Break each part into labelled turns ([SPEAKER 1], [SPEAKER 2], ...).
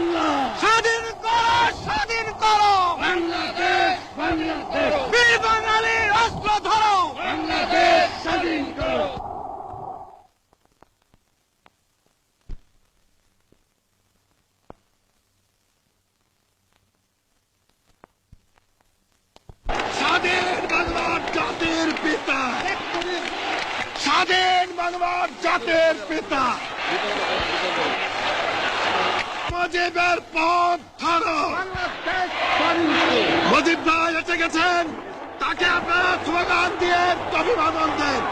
[SPEAKER 1] বাংলা,
[SPEAKER 2] স্বাধীন করো, স্বাধীন করো।
[SPEAKER 1] বাংলাদেশ, বাংলাদেশ,
[SPEAKER 2] বীর বাঙালির অস্ত্র ধরো।
[SPEAKER 1] বাংলাদেশ স্বাধীন করো। স্বাধীন বাংলার জাতির পিতা, স্বাধীন বাংলার জাতির পিতা মুজিবের পথ ধরো। মুজিব ভাই এসে গেছেন, তাকে আপনারা স্লোগান দিয়ে অভিবাদন দেন।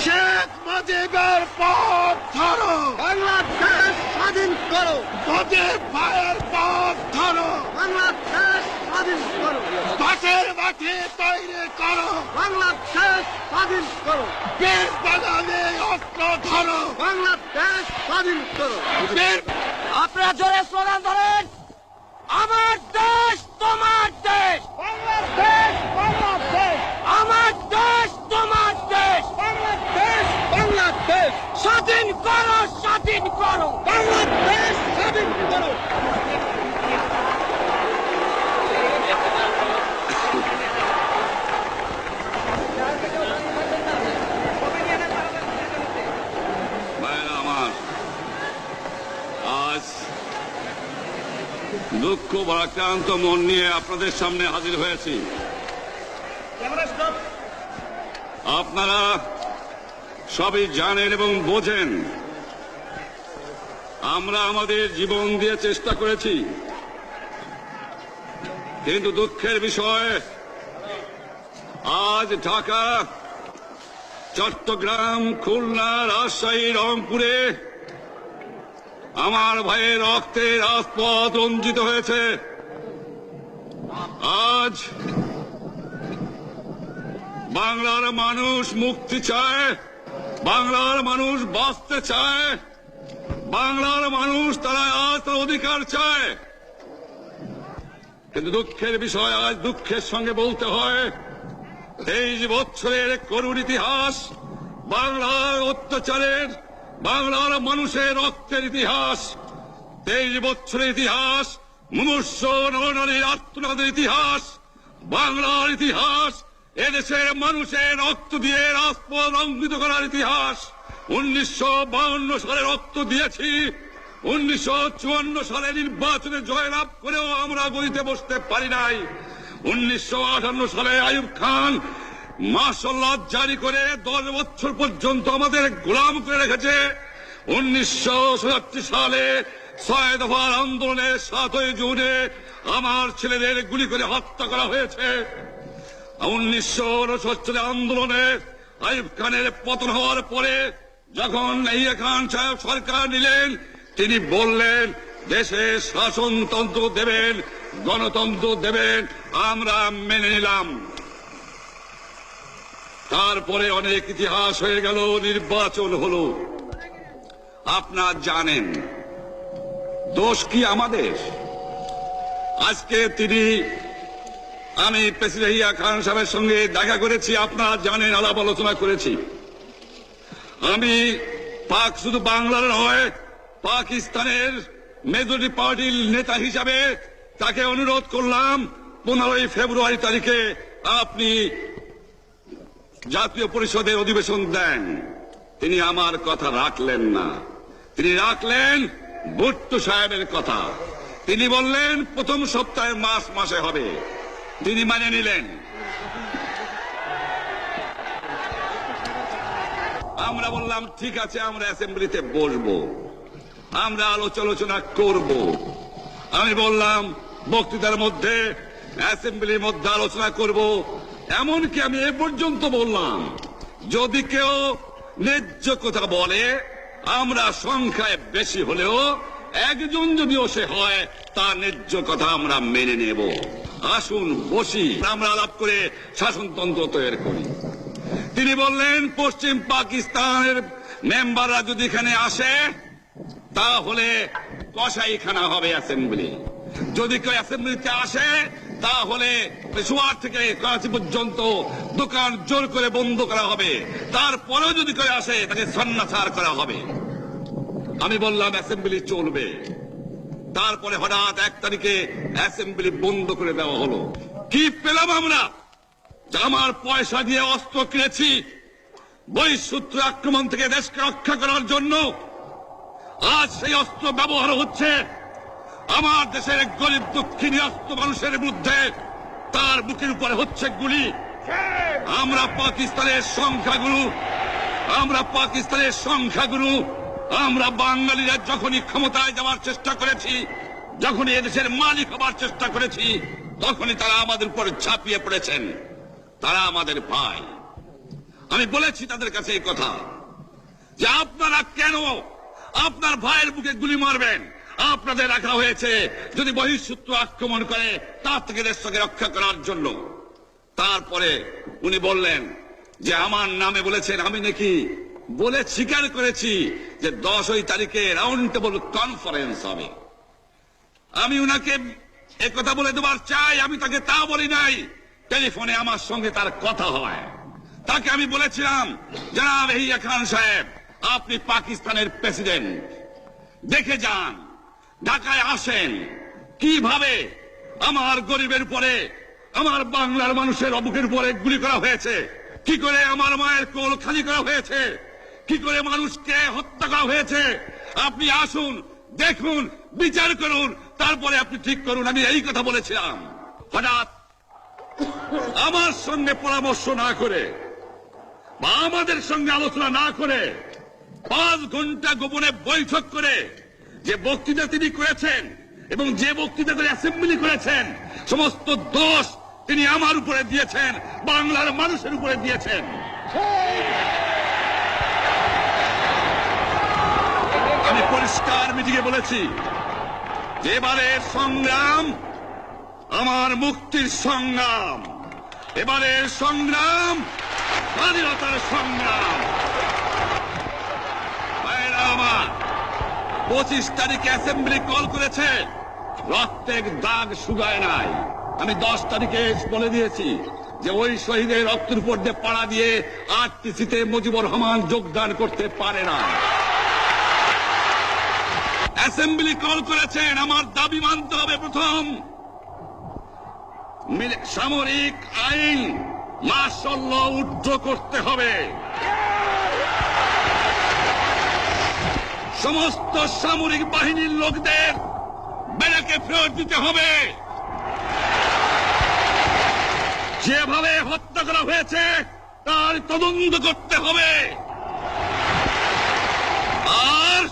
[SPEAKER 1] শেখ মুজিবের পথ ধরো,
[SPEAKER 2] বাংলাদেশ স্বাধীন করো।
[SPEAKER 1] মুজিব ভাইয়ের পথ ধরো।
[SPEAKER 2] বাংলাদেশ স্বাধীন করো।
[SPEAKER 1] বাসের মাঠে তৈরি করো,
[SPEAKER 2] বাংলাদেশ স্বাধীন করো।
[SPEAKER 1] বীর বাঙালি অস্ত্র ধরো।
[SPEAKER 2] বাংলাদেশ স্বাধীন করো।
[SPEAKER 1] বীর
[SPEAKER 2] আপনারা জোরে স্লোগান ধরেন, আমার দেশ তোমার দেশ।
[SPEAKER 1] বাংলাদেশ, বাংলাদেশ,
[SPEAKER 2] আমার দেশ তোমার দেশ।
[SPEAKER 1] বাংলাদেশ, বাংলাদেশ,
[SPEAKER 2] স্বাধীন করো, স্বাধীন করো।
[SPEAKER 1] বাংলাদেশ স্বাধীন করো।
[SPEAKER 3] ভাইরা আমার, আজ দুঃখ ভারাক্রান্ত মন নিয়ে আপনাদের সামনে হাজির হয়েছি। আপনারা সবই জানেন এবং বোঝেন, আমরা আমাদের জীবন দিয়ে চেষ্টা করেছি, কিন্তু দুঃখের বিষয় আজ ঢাকা, চট্টগ্রাম, খুলনা, রাজশাহী, রংপুরে আমার ভাইয়ের রক্তে রাজপথ রঞ্জিত হয়েছে। আজ বাংলার মানুষ মুক্তি চায়, বাংলার মানুষ বাঁচতে চায়, বাংলার মানুষ তারা আজ তার অধিকার চায়। কিন্তু দুঃখের বিষয়, আজ দুঃখের সঙ্গে বলতে হয়, 23 বছরের করুণ ইতিহাস, বাংলার অত্যাচারের, বাংলার মানুষের রক্তের ইতিহাস, 23 বছরের ইতিহাস, মুমূর্ষ নরনারীর আত্মনাদের ইতিহাস, বাংলার ইতিহাস, এদেশের মানুষের রক্ত দিয়ে রাজপথ রঞ্জিত করার ইতিহাস। 1952 সালে রক্ত দিয়েছি, 1954 সালে নির্বাচনে জয়লাভ করেও আমরা গদিতে বসতে পারি নাই। 1958 সালে আইয়ুব খান মার্শাল ল জারি করে 10 বছর পর্যন্ত আমাদের গোলাম করে রেখেছে। 1967 সালে 6 দফার আন্দোলনে 7ই জুনে আমার ছেলেদের গুলি করে হত্যা করা হয়েছে। 1969 আন্দোলনে আইয়ুব খানের পতন হওয়ার পরে যখন ইয়াহিয়া খান সাহেব সরকার নিলেন, তিনি বললেন দেশে শাসনতন্ত্র দেবেন, গণতন্ত্র দেবেন, আমরা মেনে নিলাম। তারপরে অনেক ইতিহাস হয়ে গেল, নির্বাচন হলো। আপনারা জানেন দোষ কি আমাদের? আজকে আমি প্রেসিডেন্ট ইয়াহিয়া খান সাহেবের সঙ্গে দেখা করেছি, আপনারা জানেন, আলাপ আলোচনা করেছি। আমি শুধু বাংলার নয়, পাকিস্তানের মেজরিটি পার্টির নেতা হিসাবে তাকে অনুরোধ করলাম 15 ফেব্রুয়ারি তারিখে আপনি জাতীয় পরিষদের অধিবেশন দেন। তিনি আমার কথা রাখলেন না, তিনি রাখলেন ভুট্টো সাহেবের কথা। তিনি বললেন প্রথম সপ্তাহে মাসে হবে, তিনি মানে নিলেন। আমরা বললাম ঠিক আছে, আমরা অ্যাসেম্বলিতে বসবো, আমরা আলোচনা করব। আমি বললাম বক্তৃতার মধ্যে, অ্যাসেম্বলির মধ্যে আলোচনা করব। এমনকি আমি এ পর্যন্ত বললাম, যদি কেউ ন্যায্য কথা বলে, আমরা সংখ্যায় বেশি হলেও একজন যদিও সে হয়, তার ন্যায্য কথা আমরা মেনে নেব। আসুন বসি, আমরা আলাপ করে শাসনতন্ত্র তৈরি করি। তিনি বললেন পশ্চিম পাকিস্তানের মেম্বাররা যদি এখানে আসে, তাহলে কসাইখানা হবে অ্যাসেম্বলি। যদি কেউ অ্যাসেম্বলিতে আসে, তাহলে পেশোয়ার থেকে করাচি পর্যন্ত দোকান জোর করে বন্ধ করা হবে। তারপরেও যদি কেউ আসে, তাকে সন্ন্যাসার করা হবে। আমি বললাম অ্যাসেম্বলি চলবে। তারপরে হঠাৎ 1 তারিখে অ্যাসেম্বলি বন্ধ করে দেওয়া হলো। কি পেলাম আমরা? যে আমার পয়সা দিয়ে অস্ত্র কিনেছি বহিঃশত্রু আক্রমণ থেকে দেশকে রক্ষা করার জন্য, আজ সেই অস্ত্র ব্যবহার হচ্ছে আমার দেশের গরিব দুঃখী অস্ত্র মানুষের বিরুদ্ধে। তার বুকের উপরে হচ্ছে গুলি। আমরা পাকিস্তানের সংখ্যাগুরু, আমরা বাঙালিরা যখনই ক্ষমতায় যাওয়ার চেষ্টা করেছি, যখনই এদেশের মালিক হবার চেষ্টা করেছি, তখনই তারা আমাদের উপর ঝাঁপিয়ে পড়েছেন। তারা আমাদের ভাই। আমি বলেছি তাদের কাছে এই কথা যে আপনারা কেন আপনার ভাইয়ের বুকে গুলি মারবেন? আপনাদের রাখা হয়েছে যদি বহিঃশত্রু আক্রমণ করে তার থেকে দেশকে রক্ষা করার জন্য। তারপরে উনি বললেন যে আমার নামে বলেছেন, আমি নাকি বলে স্বীকার করেছি যে 10 তারিখে রাউন্ড টেবল কনফারেন্স হবে। আমি উনাকে একথা বলে দেবার চাই, আমি তাকে তা বলি নাই। টেলিফোনে আমার সঙ্গে তার কথা হয়। তাকে আমি বলেছিলাম, জনাব ইয়াহিয়া খান সাহেব, আপনি পাকিস্তানের প্রেসিডেন্ট, দেখে যান, ঢাকায় আসেন কিভাবে আমার গরিবের উপরে, আমার বাংলার মানুষের বুকের উপরে গুলি করা হয়েছে, কি করে আমার মায়ের কোল খালি করা হয়েছে, কি করে মানুষকে হত্যা করা হয়েছে। আপনি আসুন, দেখুন, বিচার করুন, তারপরে আপনি ঠিক করুন। আমি এই কথা বলেছিলাম। হঠাৎ আমার সঙ্গে পরামর্শ না করে বা আমাদের সঙ্গে আলোচনা না করে 5 ঘন্টা গোপনে বৈঠক করে যে বক্তৃতা তিনি করেছেন এবং যে বক্তৃতা করে অ্যাসেম্বলি করেছেন, সমস্ত দোষ তিনি আমার উপরে দিয়েছেন, বাংলার মানুষের উপরে দিয়েছেন। আমি পরিষ্কার মিটিংয়ে বলেছি যে এবারের সংগ্রাম আমার মুক্তির সংগ্রাম, এবারের সংগ্রাম স্বাধীনতার সংগ্রাম। ভাইরা আমার, 25 তারিখে অ্যাসেম্বলি কল করেছে, রক্তের দাগ শুকায় নাই। আমি 10 তারিখে বলে দিয়েছি যে ওই শহীদের রক্তের উপর দিয়ে পাড়া দিয়ে আরটিসিতে মুজিবুর রহমান যোগদান করতে পারে না। অ্যাসেম্বলি কল করেছেন, আমার দাবি মানতে হবে। প্রথম, সামরিক আইন মার্শাল ল উদ্ধ করতে হবে। সমস্ত সামরিক বাহিনীর লোকদের ব্যারাকে ফেরত দিতে হবে। যেভাবে হত্যা করা হয়েছে তার তদন্ত করতে হবে। আর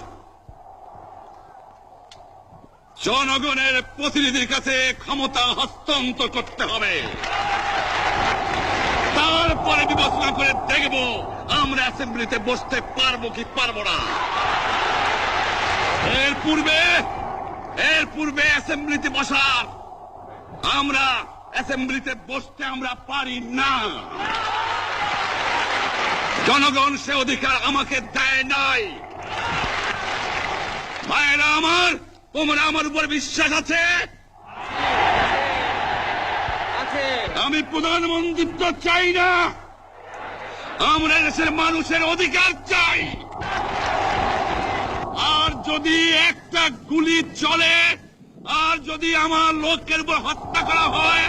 [SPEAKER 3] জনগণের প্রতিনিধির কাছে ক্ষমতা হস্তান্তর করতে হবে। তারপরে বিবেচনা করে দেখব আমরা অ্যাসেম্বলিতে বসতে পারবো কি পারবো না। এর পূর্বে অ্যাসেম্বলিতে বসার, আমরা অ্যাসেম্বলিতে বসতে আমরা পারি না। জনগণ সে অধিকার আমাকে দেয় নাই। ভাইরা আমার, তোমরা আমার উপর বিশ্বাস আছে? আমি প্রধানমন্ত্রিত্ব চাই না, আমরা দেশের মানুষের অধিকার চাই। আর যদি একটা গুলি চলে, আর যদি আমার লোকের উপর হত্যা করা হয়,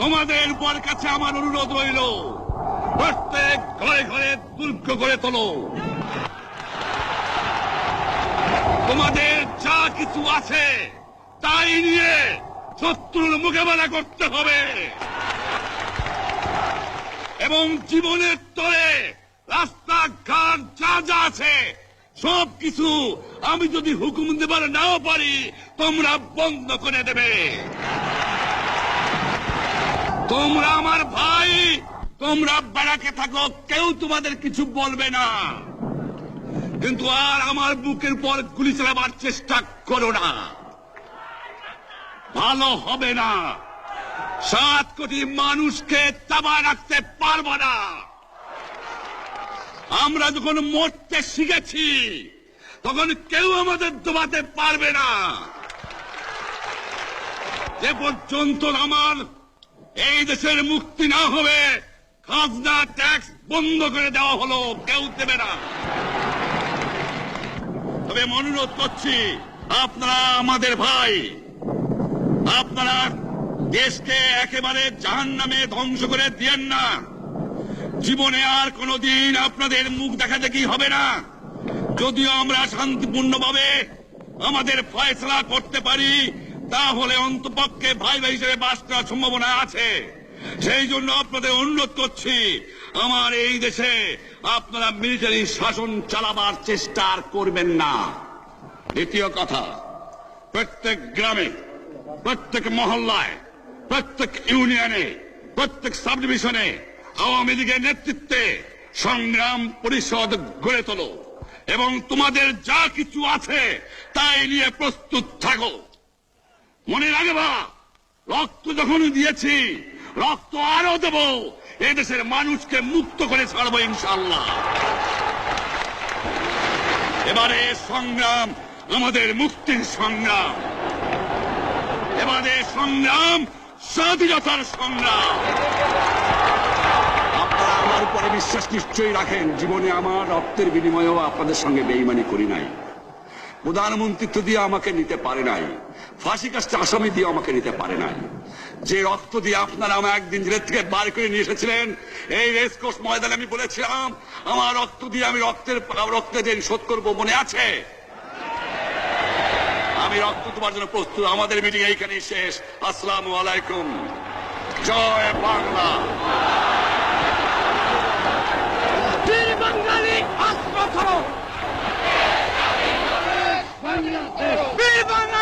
[SPEAKER 3] তোমাদের উপর কাছে আমার অনুরোধ রইল, প্রত্যেক ঘরে ঘরে দুর্গ করে তোলো। তোমাদের যা কিছু আছে তাই নিয়ে শত্রুর মোকাবেলা করতে হবে এবং জীবনের তরে রাস্তাঘাট যা যা আছে সবকিছু আমি যদি হুকুম দেবার নাও পারি, তোমরা বন্ধ করে দেবে। তোমরা আমার ভাই, তোমরা ব্যারাকে থাকো, কেউ তোমাদের কিছু বলবে না, কিন্তু আর আমার বুকের পর গুলি চালাবার চেষ্টা করো না, ভালো হবে না। 7 কোটি মানুষকে চাপা রাখতে পারবো না। আমরা যখন মরতে শিখেছি তখন কেউ আমাদের দবাতে পারবে না। যে পর্যন্ত আমার এই দেশের মুক্তি না হবে, খাজনা ট্যাক্স বন্ধ করে দেওয়া হলো, কেউ দেবে না। তবে অনুরোধ করছি, আপনারা আমাদের ভাই, আপনারা দেশকে একেবারে জাহান্নামে ধ্বংস করে দিয়েন না। জীবনে আর কোনোদিন আপনাদের মুখ দেখা দেখি হবে না। যদিও আমরা শান্তিপূর্ণভাবে আমাদের ফয়সলা করতে পারি, তাহলে অন্তপক্ষে ভাই ভাই হিসেবে বাস করার সম্ভাবনা আছে। সেই জন্য আপনাদের অনুরোধ করছি, আমার এই দেশে আপনারা মিলিটারি শাসন চালাবার চেষ্টা আর করবেন না। দ্বিতীয় কথা, প্রত্যেক গ্রামে, প্রত্যেক মহল্লায়, প্রত্যেক ইউনিয়নে, প্রত্যেক সাব ডিভিশনে আওয়ামী লীগের নেতৃত্বে সংগ্রাম পরিষদ গড়ে তোলো এবং তোমাদের যা কিছু আছে তাই নিয়ে প্রস্তুত থাকো। মনে রাখবা, রক্ত যখন দিয়েছি, রক্ত আরো দেব। এদেশের মানুষকে মুক্ত করে ছাড়বো ইনশাআল্লাহ। এবারে সংগ্রাম আমাদের মুক্তির সংগ্রাম, এবারে সংগ্রাম স্বাধীনতার সংগ্রাম। আপনারা আমার উপরে বিশ্বাস নিশ্চয়ই রাখেন। জীবনে আমার রক্তের বিনিময়েও আপনাদের সঙ্গে বেইমানি করি নাই। প্রধানমন্ত্রিত্ব দিয়ে আমাকে নিতে পারে নাই, ফাঁসি কাস্টে আসামি দিয়ে আমাকে নিতে পারে নাই। যে রক্ত দিয়ে আপনারা আমার একদিন জেলের থেকে বার করে নিয়ে এসেছিলেন, এই রেসকোর্স ময়দানে আমি বলেছিলাম আমার রক্ত দিয়ে আমি রক্তের ঋণ শোধ করবো, মনে আছে? আমি রক্ত তোমার জন্য প্রস্তুত। আমাদের মিটিং এইখানেই শেষ। আসসালামু আলাইকুম। জয় বাংলা।
[SPEAKER 2] বীর বাঙালি অস্ত্র ধরো, বীর বাঙালি